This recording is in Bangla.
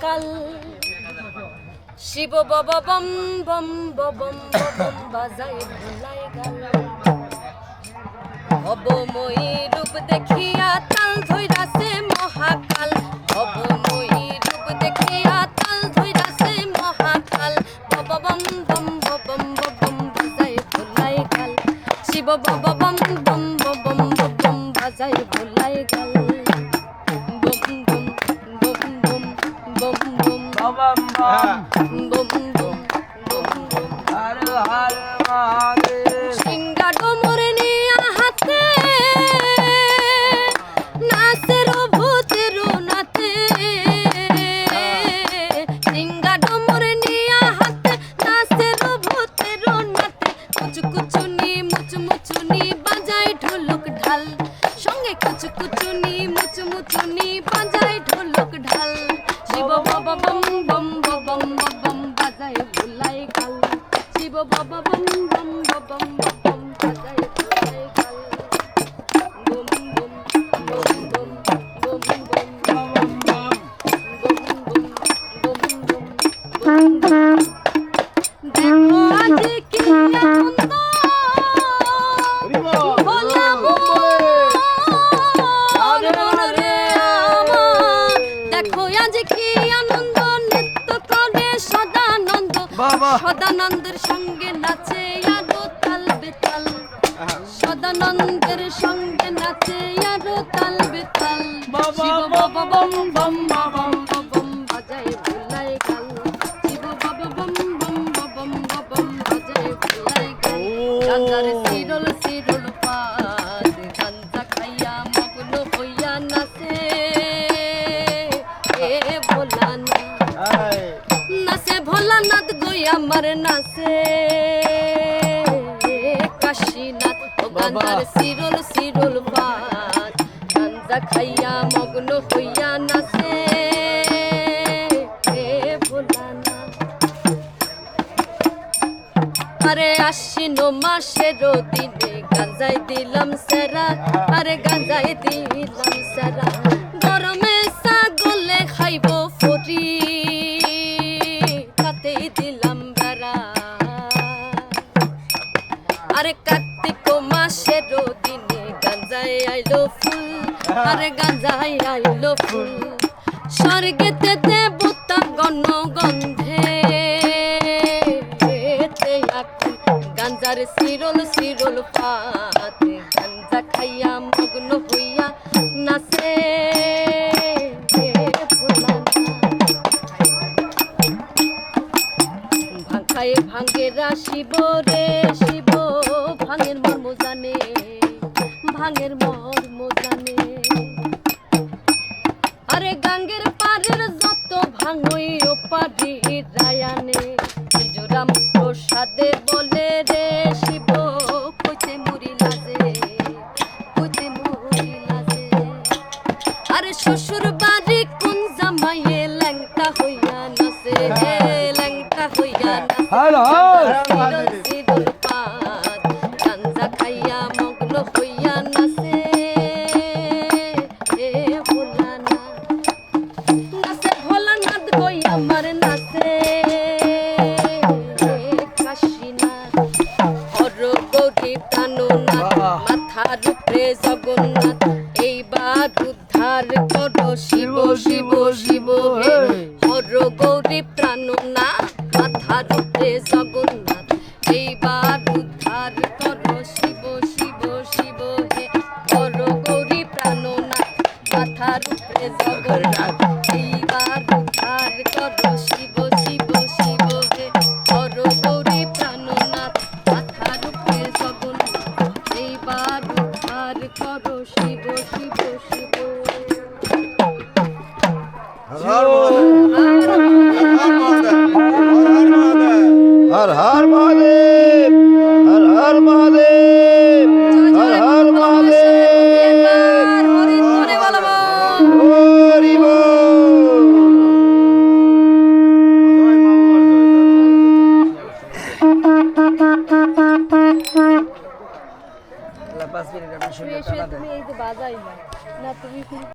কাল শিব বাবা বম বম বম বম বাজায় ভোলাই গাল অবময়ী রূপ দেখিয়া তাল ধইরাছে মহাকাল অবময়ী রূপ দেখিয়া তাল ধইরাছে মহাকাল বাবা বম বম বম বম বাজায় ভোলাই গাল শিব বাবা বম বম বম বম বাজায় ভোলাই গাল সিঙ্গা ডোমর নিয়া হাতে নাচের ভূতের নাতে সিঙ্গা ডোমর নিয়া হাতে নাচের ভূতের নাতে কুচুকুচুনি মুচমুচুনি বাজায় ঢোলক ঢাল সঙ্গে কুচুকুচুনি মুচমুচুনি বাজায় ঢোলক ঢাল শিব বাবা বম বম বম বম বাজায় ভোলাই গাল শিব বাবা বম বম বম বম বাজায় ভোলাই গাল বম বম বম বম বম বম বম বম বম দেখো আজ কি আনন্দ দেখো আজ কি আনন্দ নৃত্য করে সদানন্দ সদানন্দের সঙ্গে নাচে আরো তাল বেতাল সদানন্দের সঙ্গে নাচে আরো তাল বেতাল শিব বাবা বম বম বম বম বাজায় ভোলাই গাল শিব বাবা বম বম বম বম বাজায় ভোলাই গাল গাঙ্গার শিরল শিরল পাদ গাঞ্জা খাইয়া মগ্ন হইয়া নাচে নাচে ভোলানাথ গই আমার নাচে কাশীনাথ গাঞ্জার শিরল শিরল পাত গাঞ্জা খাইয়া মগ্ন হইয়া নাচে ভোলানাথ আরে আশ্বিন মাসের দিনে গাঞ্জাই দিলাম সেরা আরে গাঞ্জাই দিলাম সেরা গরমে ছাগলে খাইব ফরি তাতেই দিলাম বেড়া আরে কার্তিক মাসের দিনে গাঞ্জাই আইলো ফুল আরে গাঞ্জাই আইলো ফুল স্বর্গেতে দেবতা গণ গন্ধে গাঞ্জার শিরল শিরল পাত গাঞ্জা খাইয়া মগ্ন হইয়া নাচে ভাঙায় ভাঙেরা শিব রে শিব ভাঙের মর্ম জানে ভাঙের মর্ম জানে আরে গাঙ্গের পাড়ের যত ভাঙই ও পাড়ি রায়ানে মিজোরাম প্রসাদে বলে রে শিব কইতে মুড়ি লাজে কইতে মুড়ি লাজে আরে শ্বশুর বাড়ি কোন জামাইয়ে ল্যাংটা হইয়া নাচে ল্যাংটা হইয়া নাচে শিরল পাত গাঞ্জা খাইয়া মগ্ন হইয়া নাচে ভোলানাথ নাচে ভোলানাথ গই আমার নাচে কাশীনাথ হর গৌরী প্রাণনাথ মাথার উপরে জগন্নাথ এইবার উদ্ধার করো শিব শিব শিব হে হর গৌরী প্রাণনাথ মাথার উপরে জগন্নাথ এইবার উদ্ধার করো শিব শিব শিব হে হর গৌরী প্রাণনাথ মাথার উপরে জগন্নাথ এইবার উদ্ধার করো শিব শিব শিব হে হর গৌরী প্রাণনাথ মাথার উপরে জগন্নাথ এইবার উদ্ধার করো শিব শিব শিব हर हर महादेव हर हर महादेव हर हर महादेव हरि बोल তুমি এই যে বাজাই না তুমি